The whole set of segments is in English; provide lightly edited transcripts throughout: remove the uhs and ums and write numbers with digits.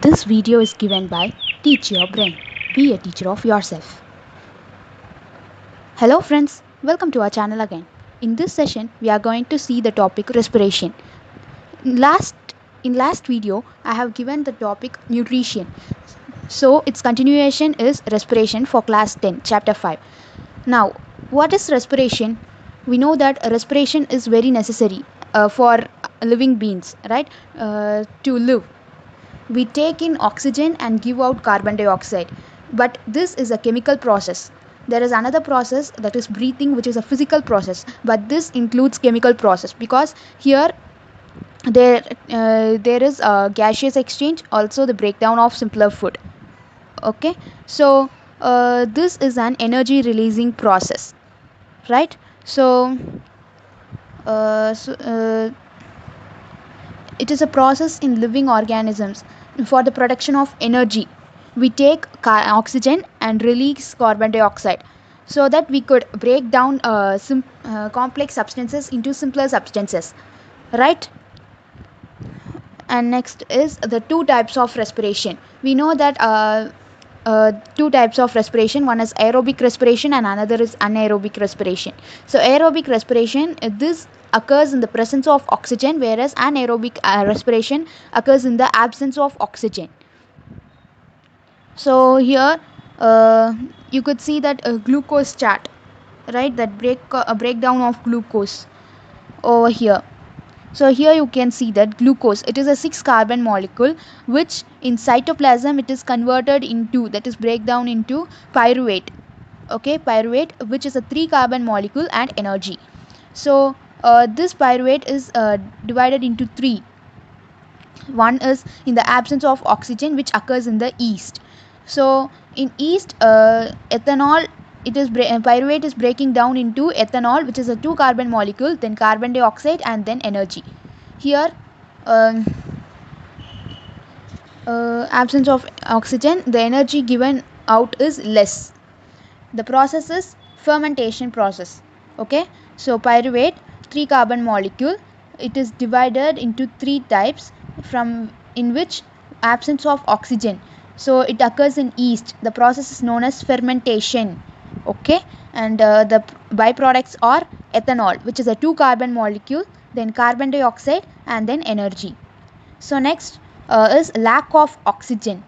This video is given by Teach Your Brain. Be a teacher of yourself. Hello friends, welcome to our channel again. In this session, we are going to see the topic respiration. In last video, I have given the topic nutrition. So its continuation is respiration for class 10, chapter 5. Now, what is respiration? We know that respiration is very necessary for living beings, right? To live. We take in oxygen and give out carbon dioxide, but this is a chemical process. There is another process, that is breathing, which is a physical process, but this includes chemical process because here there is a gaseous exchange, also the breakdown of simpler food. Okay, so this is an energy releasing process, right? So it is a process in living organisms for the production of energy. We take oxygen and release carbon dioxide so that we could break down complex substances into simpler substances, right? And next is the two types of respiration. We know that two types of respiration. One is aerobic respiration and another is anaerobic respiration. So aerobic respiration, this occurs in the presence of oxygen, whereas anaerobic respiration occurs in the absence of oxygen. So here you could see that glucose chart, right? That breakdown of glucose over here. So here you can see that glucose, it is a 6 carbon molecule, which in cytoplasm it is converted into, that is breakdown into pyruvate. Okay, pyruvate, which is a 3 carbon molecule and energy. So this pyruvate is divided into 3. One is in the absence of oxygen, which occurs in the yeast. So in yeast, ethanol, pyruvate is breaking down into ethanol, which is a 2 carbon molecule, then carbon dioxide, and then energy. Here um, absence of oxygen, the energy given out is less. The process is fermentation process. Okay, so pyruvate, 3 carbon molecule, it is divided into 3 types, from in which absence of oxygen, so it occurs in yeast. The process is known as fermentation. Okay, and the byproducts are ethanol, which is a 2 carbon molecule, then carbon dioxide, and then energy. So next is lack of oxygen.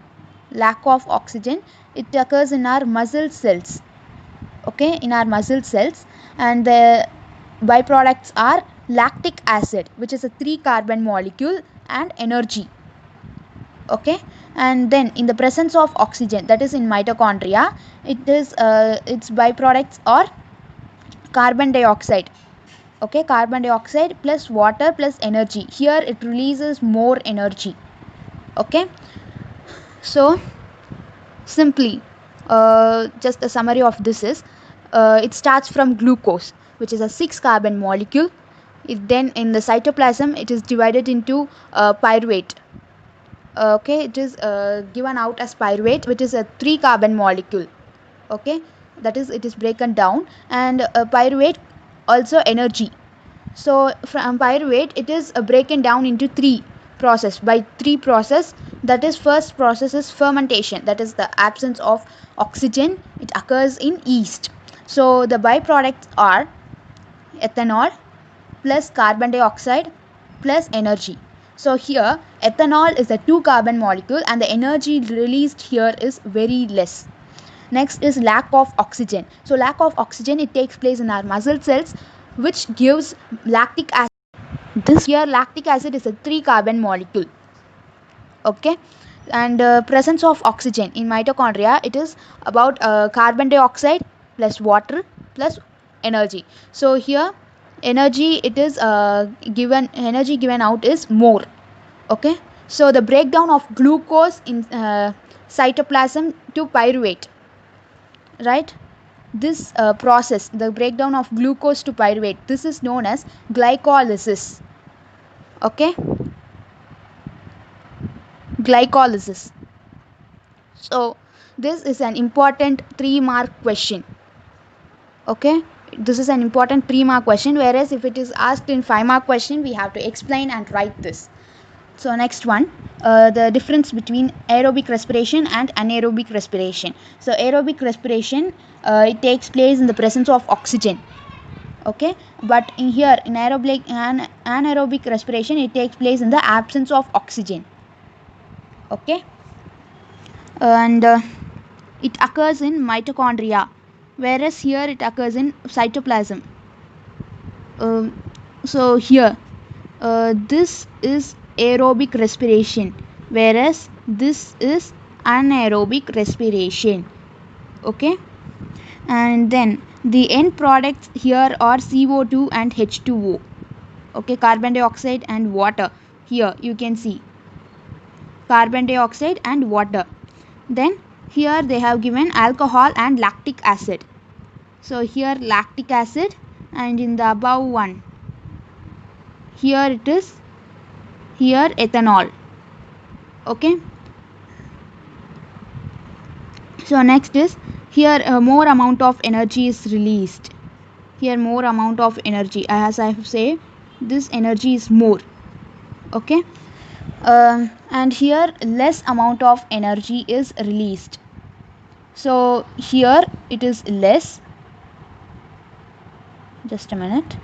Lack of oxygen, it occurs in our muscle cells. Okay, in our muscle cells, and the byproducts are lactic acid, which is a 3 carbon molecule, and energy. Okay, and then in the presence of oxygen, that is in mitochondria, its byproducts are carbon dioxide. Okay, carbon dioxide plus water plus energy. Here it releases more energy. Okay, so simply just a summary of this is it starts from glucose, which is a 6 carbon molecule. It then in the cytoplasm it is divided into pyruvate. Okay, it is given out as pyruvate, which is a 3 carbon molecule. Okay, that is, it is broken down, and pyruvate also energy. So from pyruvate it is broken down into 3 process. That is, first process is fermentation, that is the absence of oxygen, it occurs in yeast. So the byproducts are ethanol plus carbon dioxide plus energy. So here ethanol is a 2 carbon molecule and the energy released here is very less. Next is lack of oxygen. So lack of oxygen, it takes place in our muscle cells, which gives lactic acid. This here lactic acid is a 3 carbon molecule. Okay, and presence of oxygen in mitochondria, it is about carbon dioxide plus water plus energy. So here energy, it is energy given out is more. Okay, so the breakdown of glucose in cytoplasm to pyruvate, right? This process, the breakdown of glucose to pyruvate, this is known as glycolysis. Okay, glycolysis. So this is an important 3-mark question. Okay, this is an important 3-mark question, whereas if it is asked in 5-mark question, we have to explain and write this. So next one, the difference between aerobic respiration and anaerobic respiration. So aerobic respiration, it takes place in the presence of oxygen. Okay, but in here in anaerobic respiration, it takes place in the absence of oxygen. Okay, and it occurs in mitochondria, whereas here it occurs in cytoplasm. So here this is aerobic respiration, whereas this is anaerobic respiration. Okay, and then the end products here are CO2 and H2O. Okay, carbon dioxide and water. Here you can see carbon dioxide and water. Then here they have given alcohol and lactic acid. So here lactic acid, and in the above one, here it is, here ethanol. Okay, so next is here more amount of energy is released. Here more amount of energy, as I say, this energy is more. Okay, and here less amount of energy is released. So here it is less. Just a minute.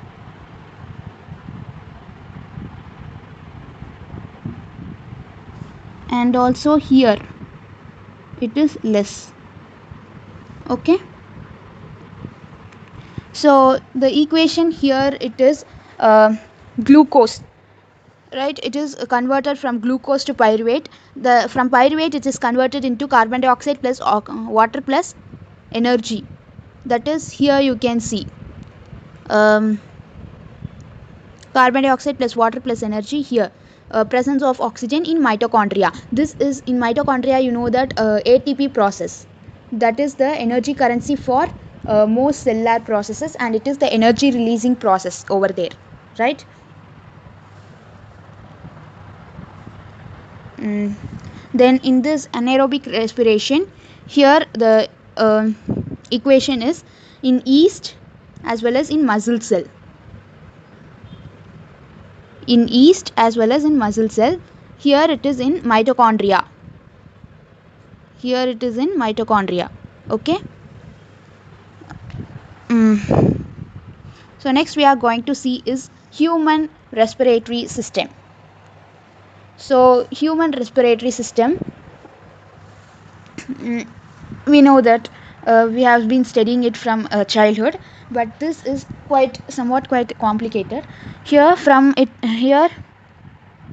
And also here it is less. Okay, so the equation here, it is glucose, right? It is converted from glucose to pyruvate. From pyruvate it is converted into carbon dioxide plus water plus energy. That is, here you can see carbon dioxide plus water plus energy. Here presence of oxygen in mitochondria. This is in mitochondria, you know that ATP process, that is the energy currency for most cellular processes, and it is the energy releasing process over there, right? Then in this anaerobic respiration, here the equation is in yeast as well as in muscle cell. In yeast as well as in muscle cell. Here it is in mitochondria. Here it is in mitochondria. Okay. So next we are going to see is human respiratory system. So human respiratory system, we know that we have been studying it from childhood, but this is somewhat quite complicated. Here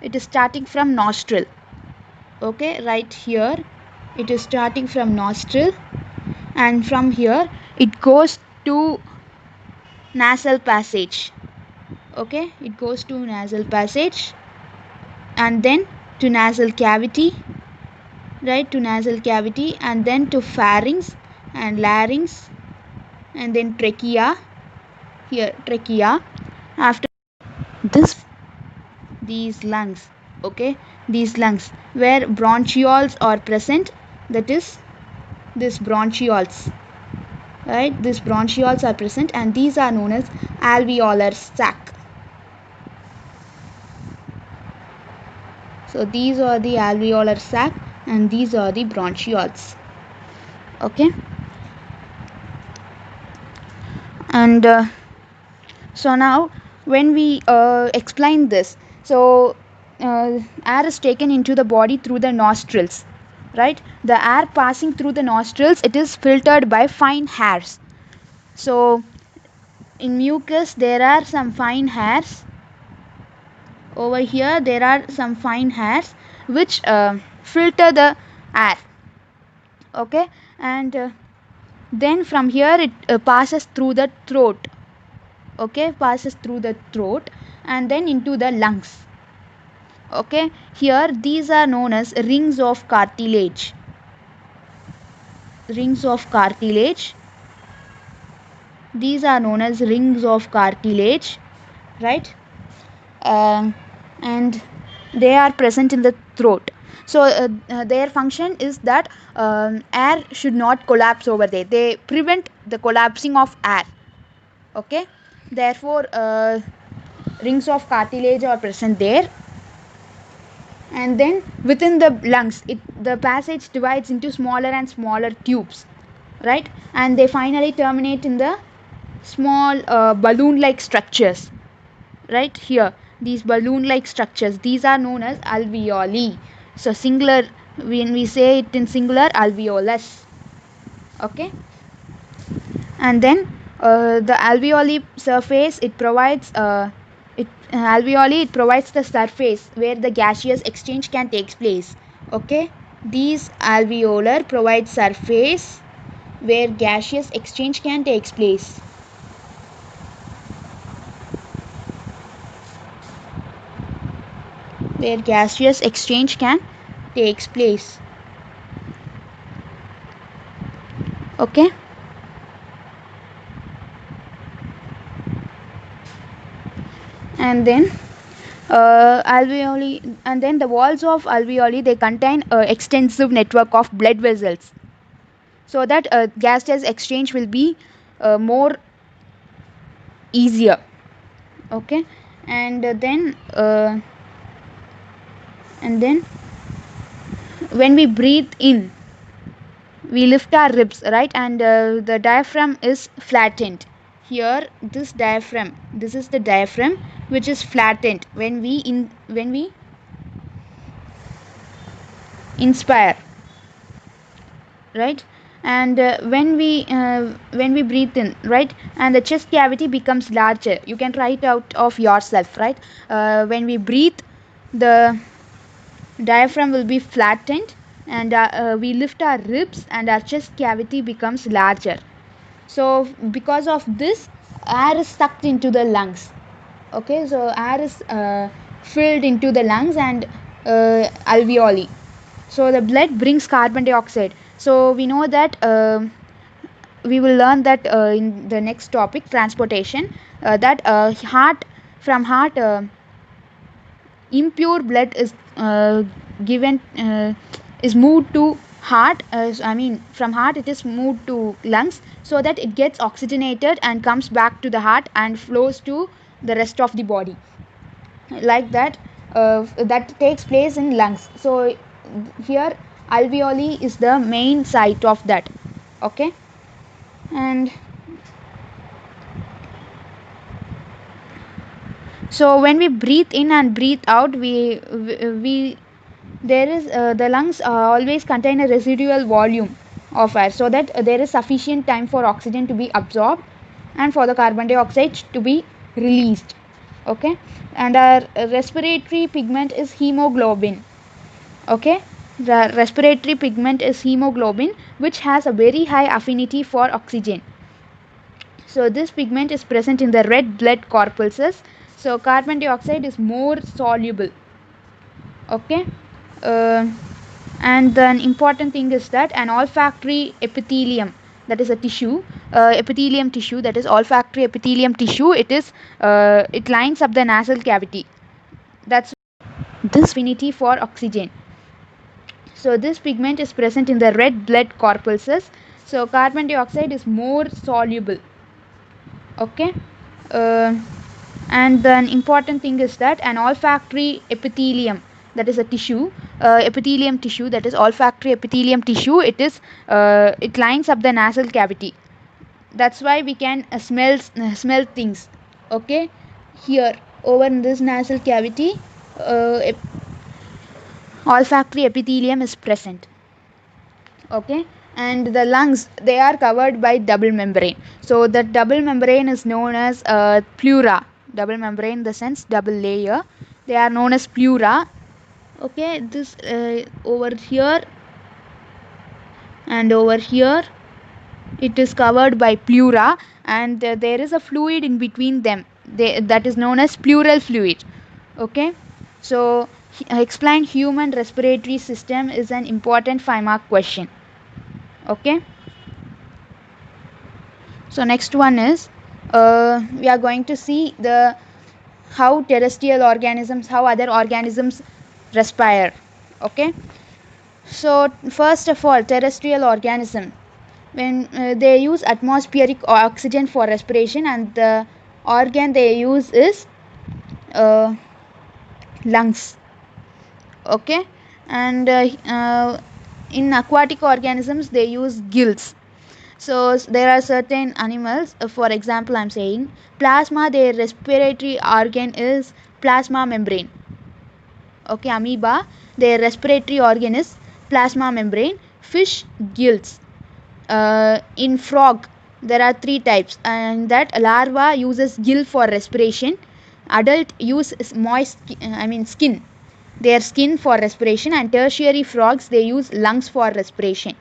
it is starting from nostril. Okay, right here it is starting from nostril, and from here it goes to nasal passage. Okay, it goes to nasal passage, and then to nasal cavity, right, to nasal cavity, and then to pharynx and larynx, and then trachea. Here trachea. After this, these lungs. Okay, these lungs where bronchioles are present, that is this bronchioles, right? These bronchioles are present, and these are known as alveolar sac. So these are the alveolar sac, and these are the bronchioles. Okay, and so now when we explain this, so air is taken into the body through the nostrils, right? The air passing through the nostrils, it is filtered by fine hairs. So in mucus there are some fine hairs. Over here there are some fine hairs which filter the air. Okay, and then from here it passes through the throat. Okay, passes through the throat and then into the lungs. Okay, here these are known as rings of cartilage. Rings of cartilage. These are known as rings of cartilage, right? And they are present in the throat. So their function is that air should not collapse over there. They prevent the collapsing of air. Okay, therefore rings of cartilage are present there. and then within the lungs the passage divides into smaller and smaller tubes, right, and they finally terminate in the small balloon like structures, right here. These balloon like structures, these are known as alveoli. So singular, when we say it in singular, alveolus. Okay, and then the alveoli surface, it provides alveoli, it provides the surface where the gaseous exchange can take place. Okay, these alveolar provide surface where gaseous exchange can take place. Where gaseous exchange can takes place. Okay, and then alveoli, and then the walls of alveoli, they contain extensive network of blood vessels, so that gaseous exchange will be more easier. Okay, and then when we breathe in, we lift our ribs, right, and the diaphragm is flattened. Here this is the diaphragm which is flattened when we inspire, right, and when we breathe in, right, and the chest cavity becomes larger. You can try it out of yourself, right. When we breathe, the diaphragm will be flattened, and we lift our ribs and our chest cavity becomes larger. So because of this, air is sucked into the lungs. Okay, so air is filled into the lungs and alveoli. So the blood brings carbon dioxide. So we know that we will learn that in the next topic, transportation, that heart impure blood is given is moved to heart, from heart it is moved to lungs, so that it gets oxygenated and comes back to the heart and flows to the rest of the body, like that. That takes place in lungs. So here alveoli is the main site of that. Okay, and so when we breathe in and breathe out, we there is the lungs always contain a residual volume of air, so that there is sufficient time for oxygen to be absorbed and for the carbon dioxide to be released. Okay, and our respiratory pigment is hemoglobin. Okay, the respiratory pigment is hemoglobin, which has a very high affinity for oxygen. So this pigment is present in the red blood corpuscles. So carbon dioxide is more soluble. Okay, uh, and then important thing is that an olfactory epithelium, that is a tissue, epithelium tissue, that is olfactory epithelium tissue, it lines up the nasal cavity. That's this affinity for oxygen. So this pigment is present in the red blood corpuscles. So carbon dioxide is more soluble. Okay, uh, and then important thing is that an olfactory epithelium, that is a tissue, epithelium tissue, that is olfactory epithelium tissue, it lines up the nasal cavity. That's why we can smell things. Okay, here over in this nasal cavity, olfactory epithelium is present. Okay, and the lungs, they are covered by double membrane. So the double membrane is known as pleura. Double membrane in the sense double layer, they are known as pleura. Okay, this over here and over here, it is covered by pleura, and there is a fluid in between them, that is known as pleural fluid. Okay, so explain human respiratory system is an important 5-mark question. Okay, so next one is we are going to see the how terrestrial organisms, how other organisms respire. Okay, so first of all, terrestrial organism, when they use atmospheric oxygen for respiration, and the organ they use is lungs. Okay, and in aquatic organisms they use gills. So there are certain animals, for example I'm saying plasma, their respiratory organ is plasma membrane. Okay, amoeba, their respiratory organ is plasma membrane. Fish, gills. In frog there are three types, and that larva uses gill for respiration. Adult use skin, their skin for respiration, and tertiary frogs they use lungs for respiration.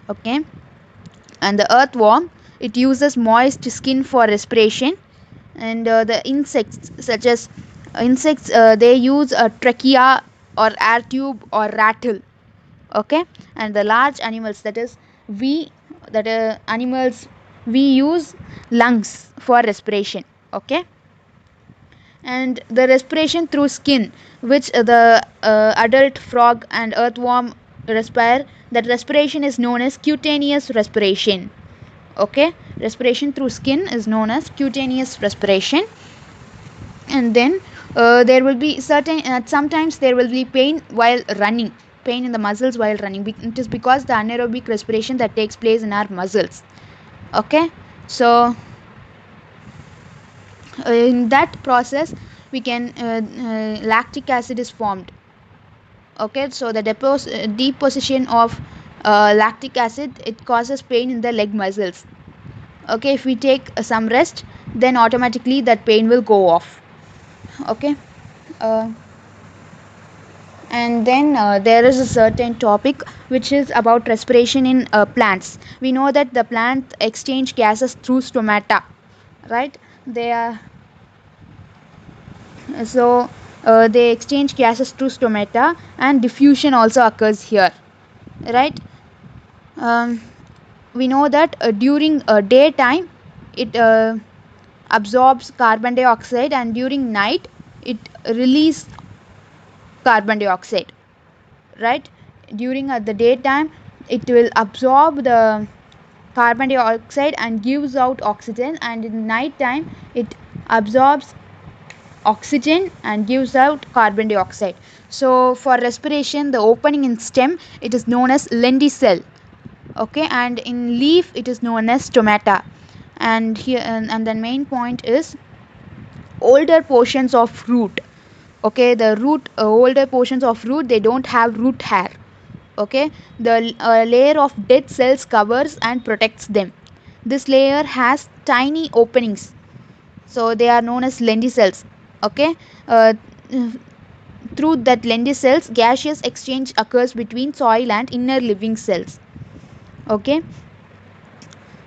Okay, and the earthworm, it uses moist skin for respiration. And the insects, such as insects, they use a trachea or air tube or rattle. Okay, and the large animals, that is we that animals, we use lungs for respiration. Okay, and the respiration through skin, which the adult frog and earthworm respire, that respiration is known as cutaneous respiration. Okay, respiration through skin is known as cutaneous respiration. And then there will be certain sometimes there will be pain while running, pain in the muscles while running. It is because the anaerobic respiration that takes place in our muscles. Okay, so in that process we can lactic acid is formed. Okay, so the deposition of lactic acid, it causes pain in the leg muscles. Okay, if we take some rest, then automatically that pain will go off. Okay, uh, and then there is a certain topic which is about respiration in plants. We know that the plant exchange gases through stomata, right? They are so they exchange gases through stomata, and diffusion also occurs here, right? um, we know that during daytime it absorbs carbon dioxide, and during night it release carbon dioxide, right? During the daytime it will absorb the carbon dioxide and gives out oxygen, and in night time it absorbs oxygen and gives out carbon dioxide. So for respiration, the opening in stem, it is known as lenticel. Okay, and in leaf it is known as stomata. And here and the main point is older portions of root. Okay, the root older portions of root, they don't have root hair. Okay, the layer of dead cells covers and protects them. This layer has tiny openings, so they are known as lenticels. Okay, uh, through that lenticels gaseous exchange occurs between soil and inner living cells. Okay,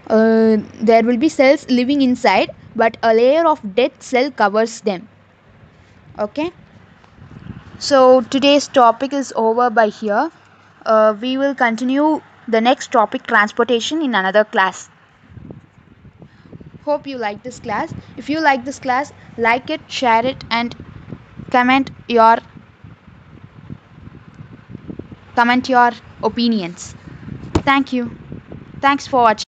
there will be cells living inside, but a layer of dead cell covers them. Okay, so today's topic is over by here. We will continue the next topic, transportation, in another class. Hope you like this class. If you like this class, like it, share it, and comment your opinions. Thank you. Thanks for watching.